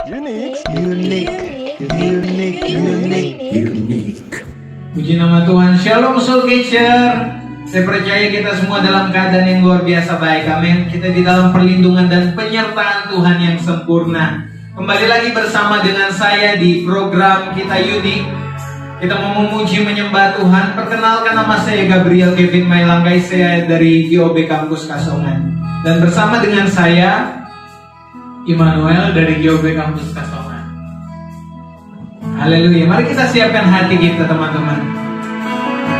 Unik. Puji nama Tuhan. Shalom Soul Catcher. Saya percaya kita semua dalam keadaan yang luar biasa baik. Amin. Kita di dalam perlindungan dan penyertaan Tuhan yang sempurna. Kembali lagi bersama dengan saya di program kita Unik. Kita mau memuji menyembah Tuhan. Perkenalkan, nama saya Gabriel Kevin Mailangkai. Saya dari GOB Kampus Kasongan. Dan bersama dengan saya Immanuel dari GOB Kampus Kasongan. Haleluya. Mari kita siapkan hati kita, teman-teman.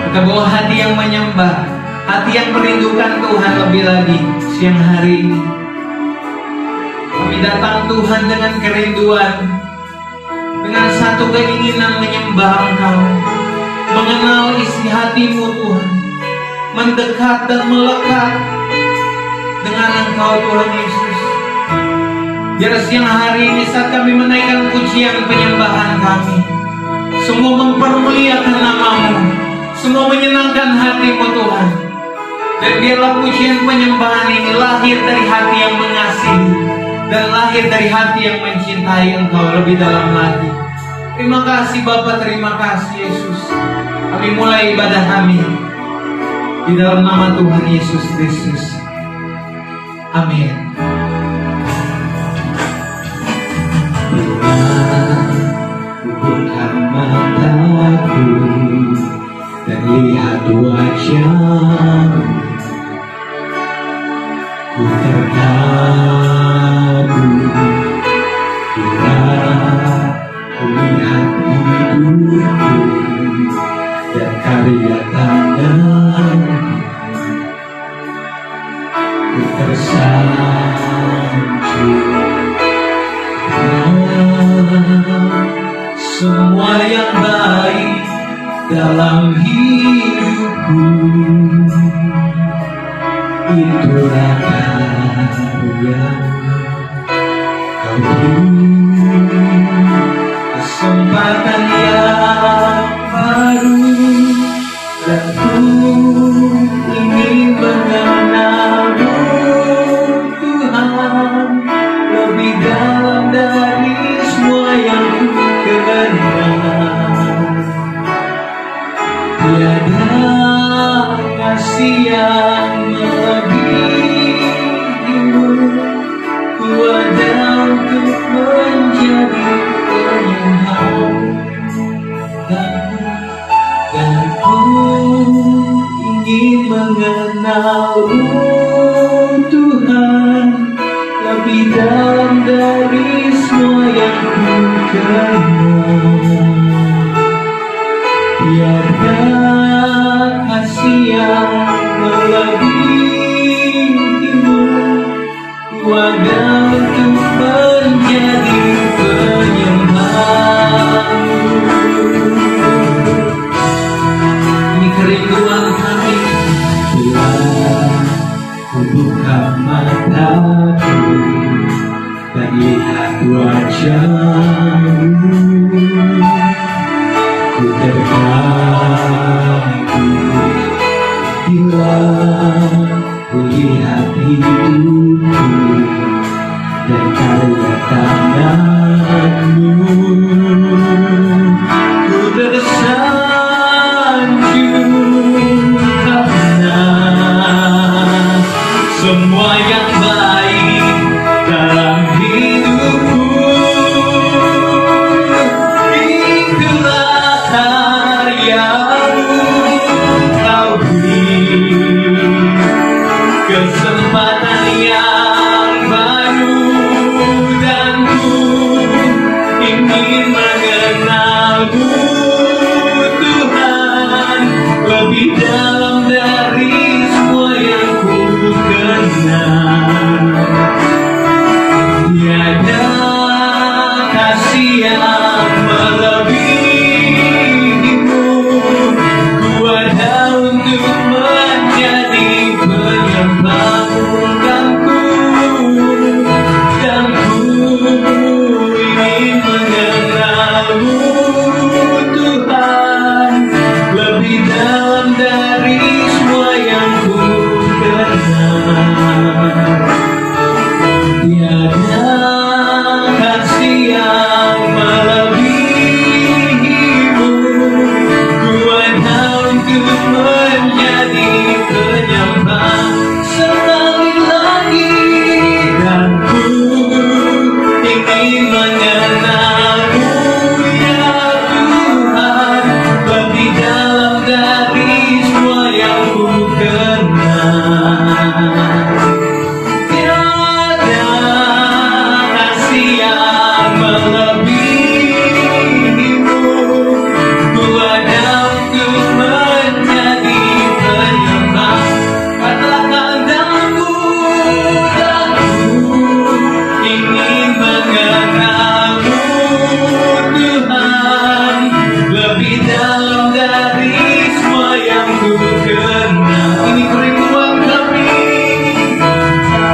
Kita bawa hati yang menyembah, hati yang merindukan Tuhan lebih lagi siang hari ini. Kami datang Tuhan dengan kerinduan, dengan satu keinginan menyembah Engkau, mengenal isi hatimu Tuhan, mendekat dan melekat dengan Engkau Tuhan Yesus. Biar siang hari ini saat kami menaikkan pujian penyembahan kami, semua mempermuliakan nama-Mu, semua menyenangkan hati-Mu Tuhan. Dan biarlah pujian penyembahan ini lahir dari hati yang mengasihi dan lahir dari hati yang mencintai Engkau lebih dalam lagi. Terima kasih Bapa, terima kasih Yesus. Kami mulai ibadah kami di dalam nama Tuhan Yesus Kristus. Amin. Buka mataku dan lihat wajah-Mu, ku terkagum bila ku lihat hidupku dan karya tangan-Mu, ku tersanjung. Semua yang baik dalam hidupku itulah karya Kau beri, kesempatan yang baru, dan ku ingin mengenal-Mu Tuhan lebih dalam dari semua yang ku kenal. Tiada kasih yang melebihi-Mu, ku ada untuk menjadi penyembah, dan ku ingin mengenal-Mu Tuhan lebih dalam dari semua yang ku kenal. Tiada kasih yang melebihi-Mu, ku ada untuk menjadi penyembah-Mu. Ini kerinduan kami bila ku buka mataku dan lihat wajah-Mu, ku terkagum bila ku lihat hidupku dan karya tangan-Mu, ku tersanjung karena semua yang baik dalam hidupku itulah karya-Mu. Kau beri kesempatan yang baru, dan ku ingin mengenalmu ya Tuhan, lebih dalam dari semua yang ku kenal. Tiada kasih yang melebihimu, ku ada untuk menjadi penyembah. Katakan dalamku, ingin mengenalmu Tuhan, lebih dalam dari semua yang ku kenal. Ini kerinduan kami.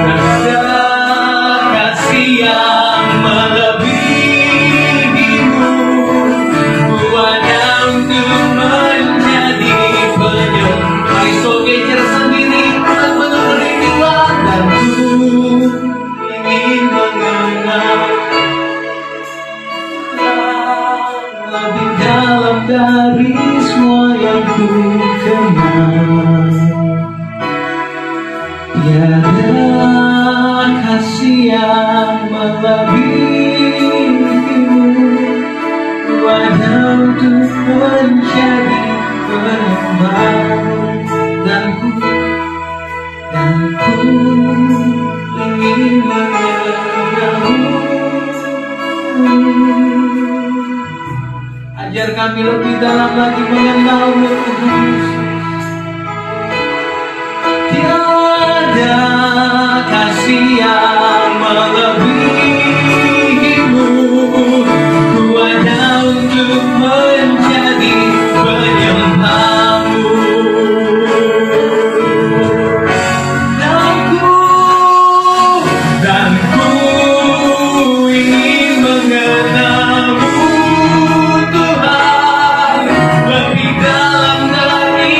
Ada kasih yang melebihimu, ku ada untuk menjadi penyembah. Mari sogejer sendiri untuk menulis kerinduan, dan ku ingin mengenal lebih dalam dari semua yang ku kenal. Tiada kasih yang melebihimu, ku ada untuk menjadi penyembah, dan ku ingin mengenalmu. Ajar kami lebih dalam lagi mengenalmu Tuhan Yesus. Tiada kasih yang melebihimu, ku ada untuk menjadi penyembahmu. Dan ku ingin mengenalmu Tuhan, lebih dalam dari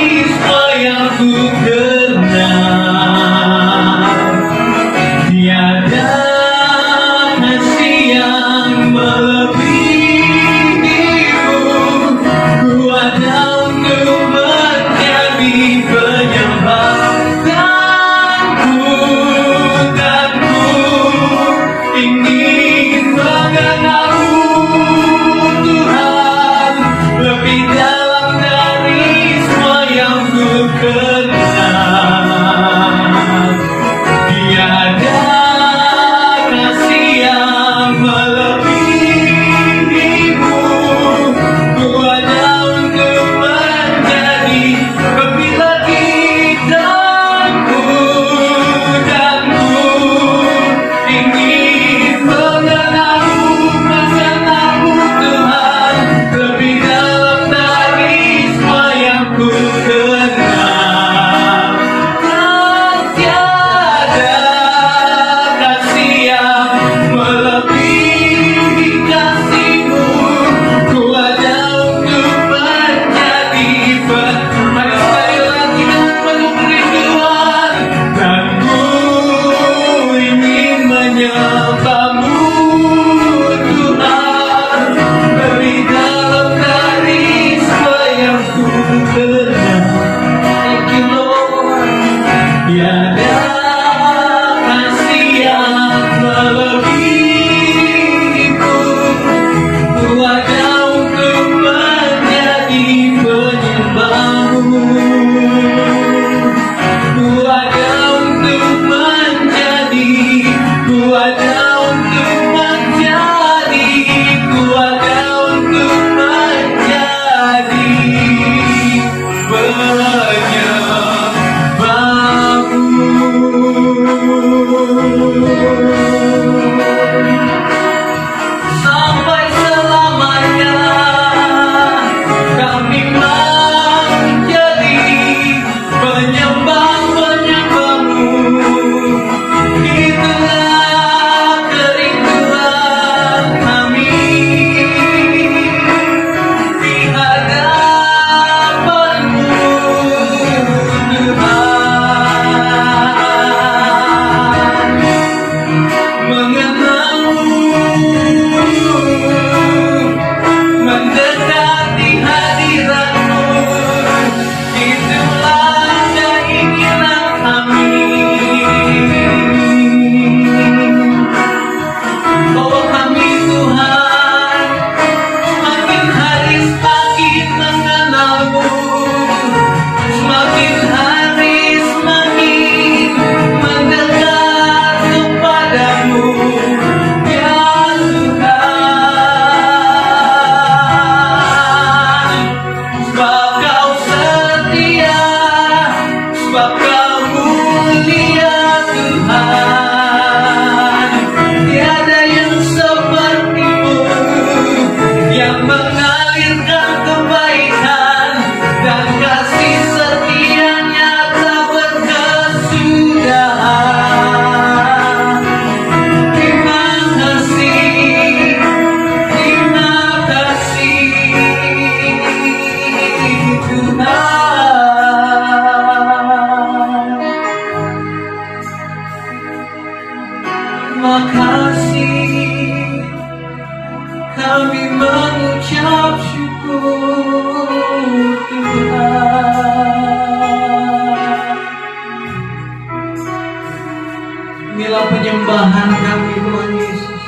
kami mengucap syukur Tuhan. Inilah penyembahan kami Tuhan Yesus.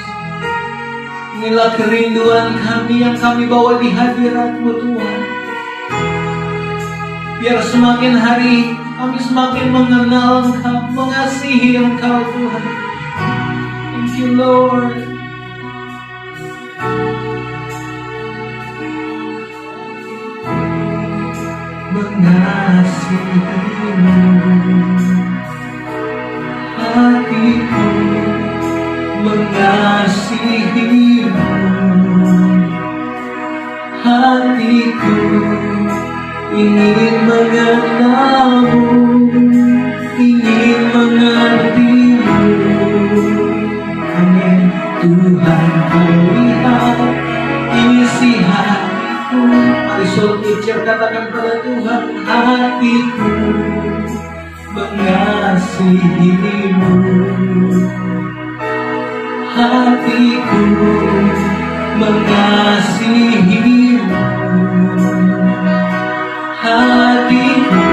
Inilah kerinduan kami yang kami bawa di hadirat-Mu Tuhan. Biar semakin hari kami semakin mengenal Engkau, mengasihi Engkau Tuhan. Thank you Lord. Mengasihi-Mu, hatiku mengasihi-Mu, hatiku ingin mengenal-Mu, ingin mengerti-Mu. Amin. Tuhan, Kau lihat isi hatiku. Mari suruh ucap, katakan pada Tuhan, hatiku mengasihi-Mu, hatiku mengasihi-Mu, hatiku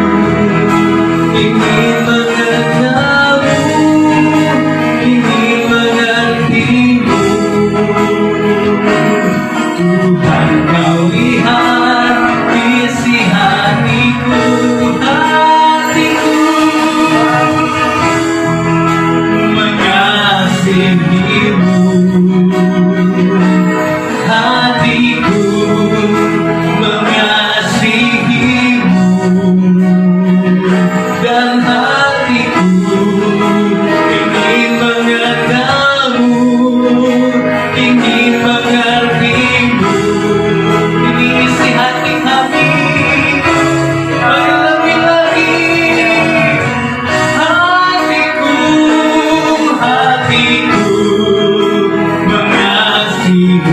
ingin mengenal-Mu, ingin mengerti-Mu. Tuhan, Kau lihat isi hatiku, hatiku mengasihi-Mu, hatiku mengasihi-Mu, dan hatiku ingin mengenal-Mu, ingin mengerti-Mu. Ini isi hati kami, lebih lagi hatiku, hatiku mengasihi-Mu,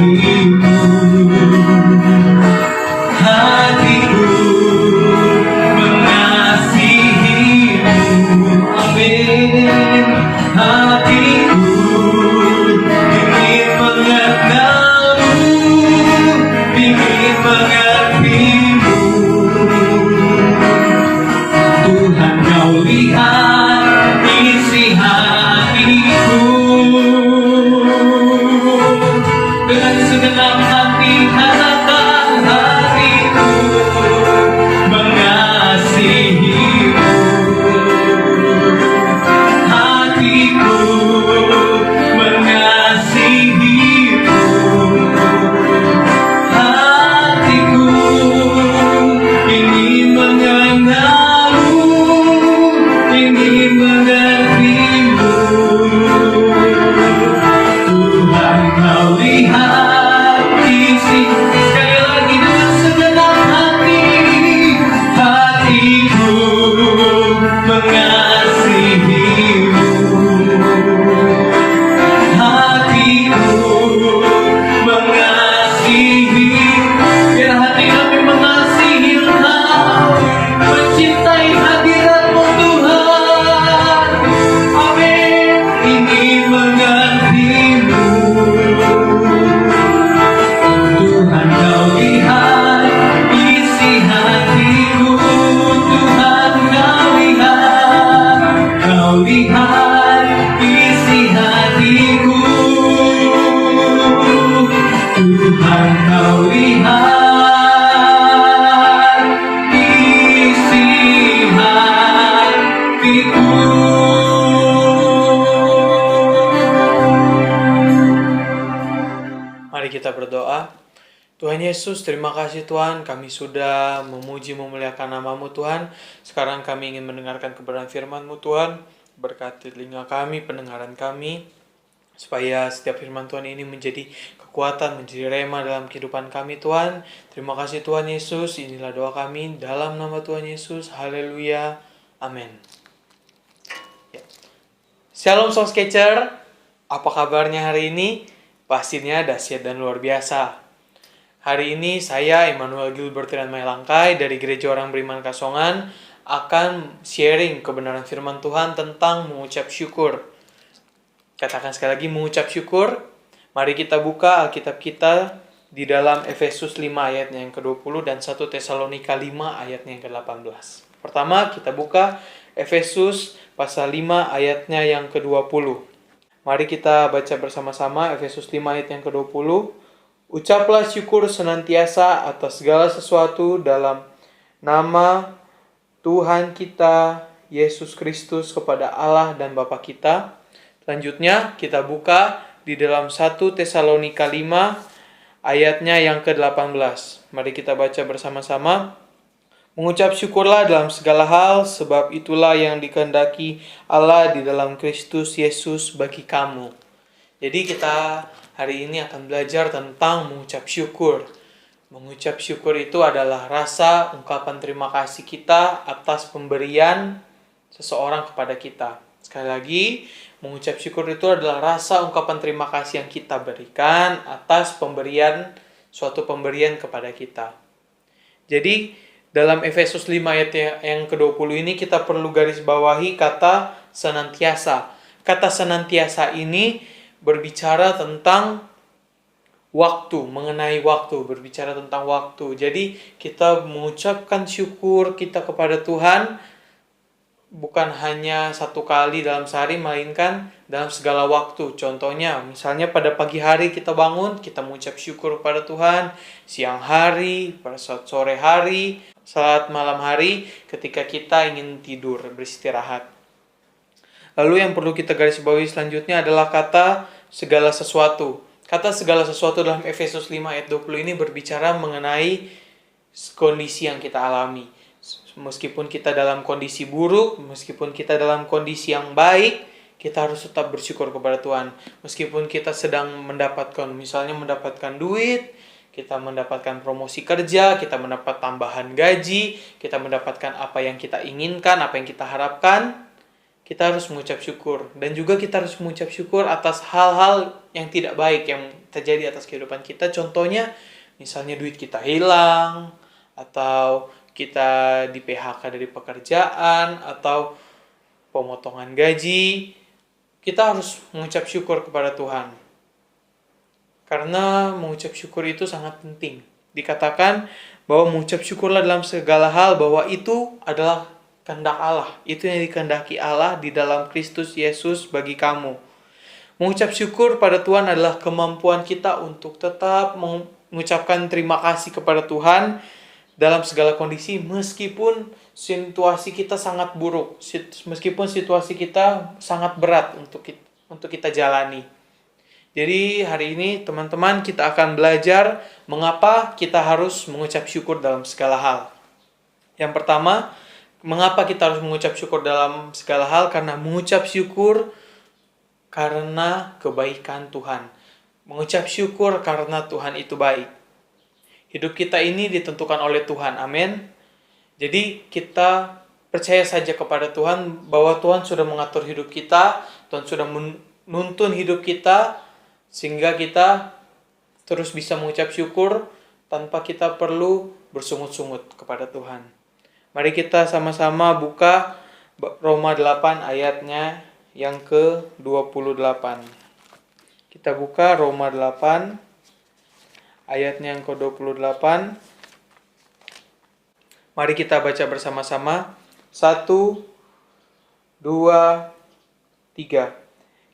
hatiku mengasihi-Mu. Amin. Hatiku ingin mengenal-Mu, ingin mengerti-Mu. Tuhan, Kau lihat isi hatiku. Dengan segenap hati katakan, hatiku mengasihi-Mu, hatiku mengasihi-Mu, hatiku ingin mengenal-Mu, ingin mengerti-Mu. Tuhan, Kau lihat isi, sekali lagi dengan segenap hati, hatiku mengasihi-Mu, hatiku mengasihi-Mu. Biar hati kami mengasihi Engkau, mencintai hadirat-Mu Tuhan. Amin. Ingin mengerti-Mu. Tuhan, Kau lihat isi hatiku. Tuhan, Kau lihat isi hatiku. Tuhan, Kau lihat isi hatiku. Mari kita berdoa. Tuhan Yesus, terima kasih Tuhan, kami sudah memuji memuliakan nama-Mu Tuhan. Sekarang kami ingin mendengarkan kebenaran firman-Mu Tuhan. Berkati telinga kami, pendengaran kami, supaya setiap firman Tuhan ini menjadi kekuatan, menjadi rema dalam kehidupan kami Tuhan. Terima kasih Tuhan Yesus, inilah doa kami dalam nama Tuhan Yesus. Haleluya, amin. Shalom Soul Catcher, apa kabarnya hari ini? Pastinya dahsyat dan luar biasa. Hari ini saya, Emmanuel Gilbert Mailangkai dari Gereja Orang Beriman Kasongan, akan sharing kebenaran firman Tuhan tentang mengucap syukur. Katakan sekali lagi, mengucap syukur. Mari kita buka Alkitab kita di dalam Efesus 5 ayatnya yang ke-20 dan 1 Tesalonika 5 ayatnya yang ke-18. Pertama kita buka Efesus pasal 5 ayatnya yang ke-20. Mari kita baca bersama-sama Efesus 5 ayat yang ke-20. Ucaplah syukur senantiasa atas segala sesuatu dalam nama Tuhan kita Yesus Kristus kepada Allah dan Bapa kita. Selanjutnya kita buka di dalam 1 Tesalonika 5 ayatnya yang ke-18. Mari kita baca bersama-sama. Mengucap syukurlah dalam segala hal, sebab itulah yang dikehendaki Allah di dalam Kristus Yesus bagi kamu. Jadi kita hari ini akan belajar tentang mengucap syukur. Mengucap syukur itu adalah rasa ungkapan terima kasih kita atas pemberian seseorang kepada kita. Sekali lagi, mengucap syukur itu adalah rasa ungkapan terima kasih yang kita berikan atas suatu pemberian kepada kita. Jadi, dalam Efesus 5 ayat yang ke-20 ini kita perlu garis bawahi kata senantiasa. Kata senantiasa ini berbicara tentang waktu, mengenai waktu, berbicara tentang waktu. Jadi kita mengucapkan syukur kita kepada Tuhan bukan hanya satu kali dalam sehari, melainkan dalam segala waktu. Contohnya, misalnya pada pagi hari kita bangun, kita mengucap syukur kepada Tuhan. Siang hari, pada saat sore hari, saat malam hari, ketika kita ingin tidur, beristirahat. Lalu yang perlu kita garis bawahi selanjutnya adalah kata segala sesuatu. Kata segala sesuatu dalam Efesus 5 ayat 20 ini berbicara mengenai kondisi yang kita alami. Meskipun kita dalam kondisi buruk, meskipun kita dalam kondisi yang baik, kita harus tetap bersyukur kepada Tuhan. Meskipun kita sedang mendapatkan duit, kita mendapatkan promosi kerja, kita mendapat tambahan gaji, kita mendapatkan apa yang kita inginkan, apa yang kita harapkan, kita harus mengucap syukur. Dan juga kita harus mengucap syukur atas hal-hal yang tidak baik yang terjadi atas kehidupan kita. Contohnya, misalnya duit kita hilang, atau kita di PHK dari pekerjaan, atau pemotongan gaji. Kita harus mengucap syukur kepada Tuhan. Karena mengucap syukur itu sangat penting. Dikatakan bahwa mengucap syukurlah dalam segala hal, bahwa itu adalah kehendak Allah. Itu yang dikehendaki Allah di dalam Kristus Yesus bagi kamu. Mengucap syukur pada Tuhan adalah kemampuan kita untuk tetap mengucapkan terima kasih kepada Tuhan dalam segala kondisi, meskipun situasi kita sangat buruk, meskipun situasi kita sangat berat untuk kita jalani. Jadi hari ini teman-teman kita akan belajar mengapa kita harus mengucap syukur dalam segala hal. Yang pertama, mengapa kita harus mengucap syukur dalam segala hal? Karena mengucap syukur karena kebaikan Tuhan. Mengucap syukur karena Tuhan itu baik. Hidup kita ini ditentukan oleh Tuhan. Amin. Jadi kita percaya saja kepada Tuhan bahwa Tuhan sudah mengatur hidup kita, Tuhan sudah menuntun hidup kita, sehingga kita terus bisa mengucap syukur tanpa kita perlu bersungut-sungut kepada Tuhan. Mari kita sama-sama buka Roma 8 ayatnya yang ke-28. Kita buka Roma 8 ayatnya yang ke-28. Mari kita baca bersama-sama. 1, 2, 3.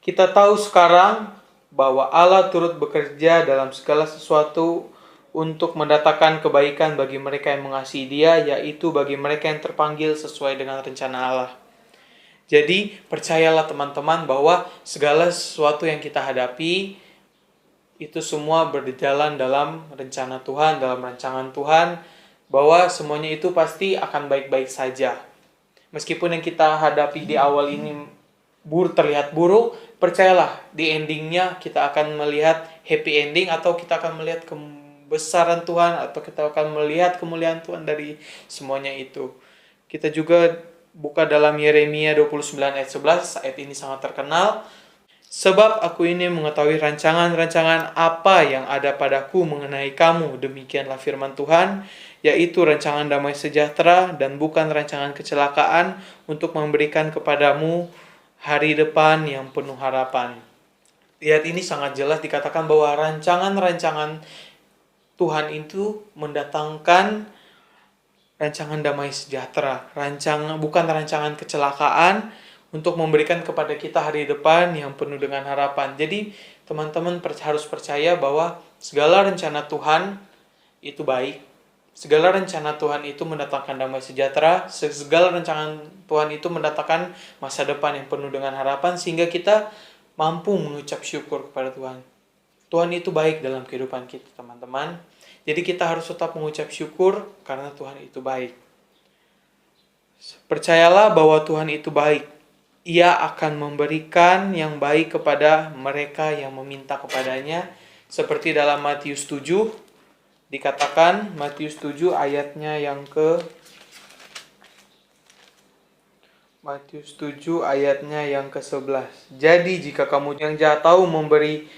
Kita tahu sekarang bahwa Allah turut bekerja dalam segala sesuatu untuk mendatangkan kebaikan bagi mereka yang mengasihi Dia, yaitu bagi mereka yang terpanggil sesuai dengan rencana Allah. Jadi, percayalah teman-teman bahwa segala sesuatu yang kita hadapi itu semua berjalan dalam rencana Tuhan, dalam rancangan Tuhan, bahwa semuanya itu pasti akan baik-baik saja. Meskipun yang kita hadapi di awal ini terlihat buruk, percayalah di endingnya kita akan melihat happy ending, atau kita akan melihat kebesaran Tuhan, atau kita akan melihat kemuliaan Tuhan dari semuanya itu. Kita juga buka dalam Yeremia 29 ayat 11, ayat ini sangat terkenal. Sebab aku ini mengetahui rancangan-rancangan apa yang ada padaku mengenai kamu, demikianlah firman Tuhan, yaitu rancangan damai sejahtera dan bukan rancangan kecelakaan, untuk memberikan kepadamu hari depan yang penuh harapan. di ayat ini sangat jelas dikatakan bahwa rancangan-rancangan Tuhan itu mendatangkan rancangan damai sejahtera, bukan rancangan kecelakaan, untuk memberikan kepada kita hari depan yang penuh dengan harapan. Jadi teman-teman harus percaya bahwa segala rencana Tuhan itu baik. Segala rencana Tuhan itu mendatangkan damai sejahtera. Segala rencana Tuhan itu mendatangkan masa depan yang penuh dengan harapan, sehingga kita mampu mengucap syukur kepada Tuhan. Tuhan itu baik dalam kehidupan kita, teman-teman. Jadi kita harus tetap mengucap syukur karena Tuhan itu baik. Percayalah bahwa Tuhan itu baik. Ia akan memberikan yang baik kepada mereka yang meminta kepadanya. Seperti dalam Matius 7, dikatakan, Matius 7 ayatnya yang ke Matius 7 ayatnya yang ke-11. Jadi jika kamu yang jahat tahu memberi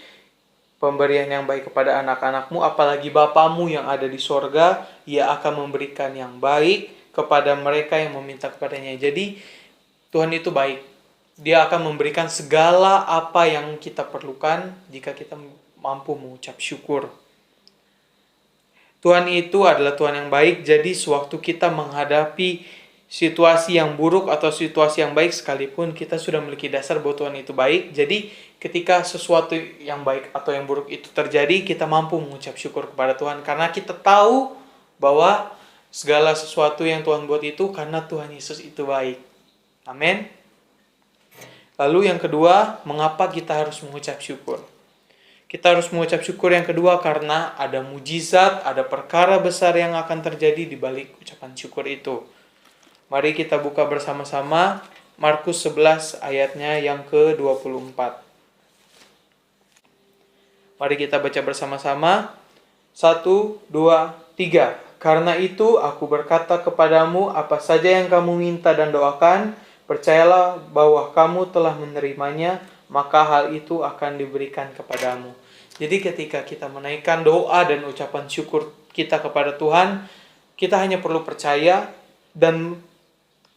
pemberian yang baik kepada anak-anakmu, apalagi Bapamu yang ada di sorga, Ia akan memberikan yang baik kepada mereka yang meminta kepadanya. Jadi Tuhan itu baik. Dia akan memberikan segala apa yang kita perlukan jika kita mampu mengucap syukur. Tuhan itu adalah Tuhan yang baik, jadi sewaktu kita menghadapi situasi yang buruk atau situasi yang baik sekalipun, kita sudah memiliki dasar bahwa Tuhan itu baik. Jadi ketika sesuatu yang baik atau yang buruk itu terjadi, kita mampu mengucap syukur kepada Tuhan. Karena kita tahu bahwa segala sesuatu yang Tuhan buat itu karena Tuhan Yesus itu baik. Amin. Lalu yang kedua, mengapa kita harus mengucap syukur? Kita harus mengucap syukur yang kedua karena ada mujizat, ada perkara besar yang akan terjadi di balik ucapan syukur itu. Mari kita buka bersama-sama Markus 11 ayatnya yang ke-24. Mari kita baca bersama-sama. 1, 2, 3. Karena itu aku berkata kepadamu, apa saja yang kamu minta dan doakan, percayalah bahwa kamu telah menerimanya, maka hal itu akan diberikan kepadamu. Jadi ketika kita menaikkan doa dan ucapan syukur kita kepada Tuhan, kita hanya perlu percaya dan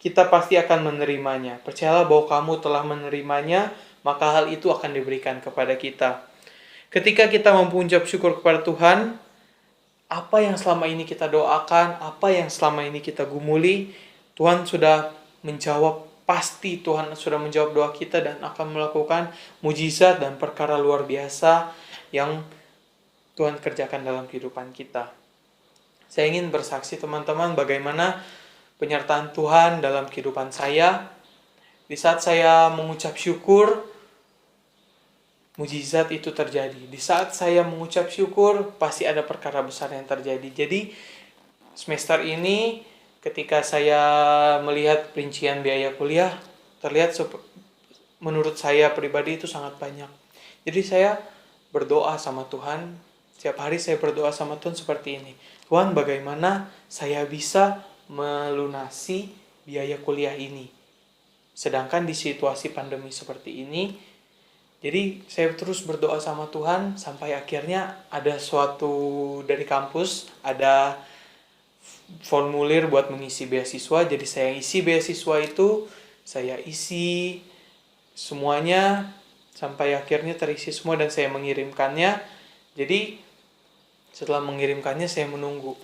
kita pasti akan menerimanya. Percayalah bahwa kamu telah menerimanya, maka hal itu akan diberikan kepada kita. Ketika kita mampu mengucap syukur kepada Tuhan, apa yang selama ini kita doakan, apa yang selama ini kita gumuli, Tuhan sudah menjawab. Pasti Tuhan sudah menjawab doa kita dan akan melakukan mujizat dan perkara luar biasa yang Tuhan kerjakan dalam kehidupan kita. Saya ingin bersaksi teman-teman bagaimana penyertaan Tuhan dalam kehidupan saya. Di saat saya mengucap syukur, mujizat itu terjadi. Di saat saya mengucap syukur, pasti ada perkara besar yang terjadi. Jadi semester ini ketika saya melihat rincian biaya kuliah, terlihat menurut saya pribadi itu sangat banyak. Jadi saya berdoa sama Tuhan, setiap hari saya berdoa sama Tuhan seperti ini. Tuhan, bagaimana saya bisa melunasi biaya kuliah ini? Sedangkan di situasi pandemi seperti ini, jadi saya terus berdoa sama Tuhan sampai akhirnya ada suatu dari kampus, ada formulir buat mengisi beasiswa. Jadi saya isi beasiswa itu, saya isi semuanya sampai akhirnya terisi semua dan saya mengirimkannya. Jadi setelah mengirimkannya saya menunggu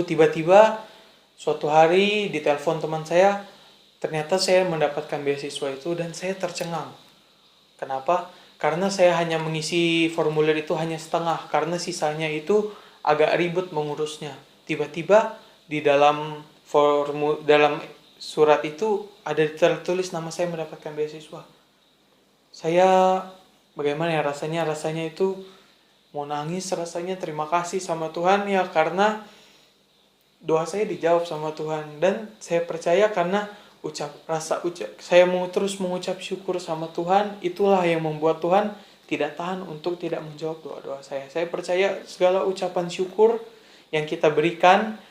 tiba-tiba suatu hari ditelepon teman saya, ternyata saya mendapatkan beasiswa itu dan saya tercengang. Kenapa? Karena saya hanya mengisi formulir itu hanya setengah, karena sisanya itu agak ribet mengurusnya. Tiba-tiba di dalam surat itu ada tertulis nama saya mendapatkan beasiswa. Saya bagaimana ya rasanya? Rasanya itu mau nangis rasanya. Terima kasih sama Tuhan ya, karena doa saya dijawab sama Tuhan. Dan saya percaya karena saya mau terus mengucap syukur sama Tuhan, itulah yang membuat Tuhan tidak tahan untuk tidak menjawab doa-doa saya. Saya percaya segala ucapan syukur yang kita berikan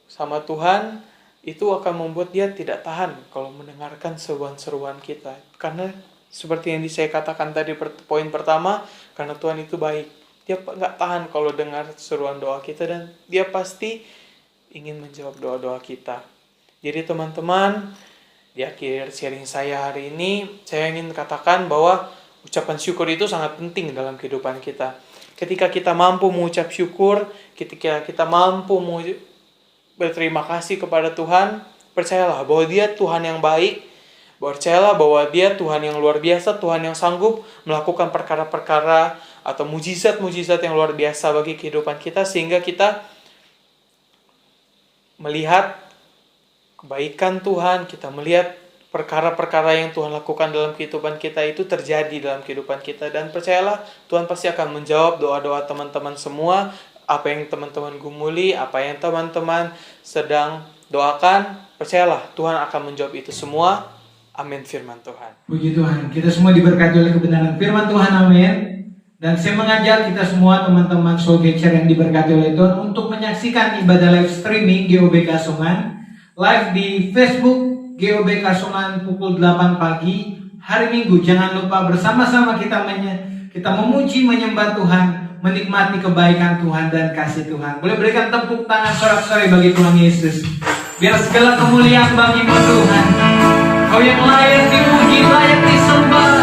sama Tuhan itu akan membuat Dia tidak tahan kalau mendengarkan seruan-seruan kita. Karena seperti yang saya katakan tadi poin pertama, karena Tuhan itu baik. Dia nggak tahan kalau dengar seruan doa kita dan Dia pasti ingin menjawab doa-doa kita. Jadi teman-teman, di akhir sharing saya hari ini, saya ingin katakan bahwa Ucapan syukur itu sangat penting dalam kehidupan kita. Ketika kita mampu mengucap syukur, ketika kita mampu berterima kasih kepada Tuhan, percayalah bahwa Dia Tuhan yang baik, percayalah bahwa Dia Tuhan yang luar biasa, Tuhan yang sanggup melakukan perkara-perkara atau mujizat-mujizat yang luar biasa bagi kehidupan kita, sehingga kita melihat kebaikan Tuhan, kita melihat perkara-perkara yang Tuhan lakukan dalam kehidupan kita itu terjadi dalam kehidupan kita. Dan percayalah, Tuhan pasti akan menjawab doa-doa teman-teman semua. Apa yang teman-teman gumuli, apa yang teman-teman sedang doakan, percayalah Tuhan akan menjawab itu semua. Amin firman Tuhan. Puji Tuhan, kita semua diberkati oleh kebenaran firman Tuhan, amin. Dan saya mengajak kita semua teman-teman Soul Catcher yang diberkati oleh Tuhan untuk menyaksikan ibadah live streaming GOBK Songan live di Facebook GOBK Songan pukul 8 pagi hari Minggu. Jangan lupa bersama-sama kita memuji, menyembah Tuhan, menikmati kebaikan Tuhan dan kasih Tuhan. Boleh berikan tepuk tangan sorak-sorai bagi Tuhan Yesus. Biar segala kemuliaan bagi-Mu Tuhan. Kau yang layak dipuji, layak disembah.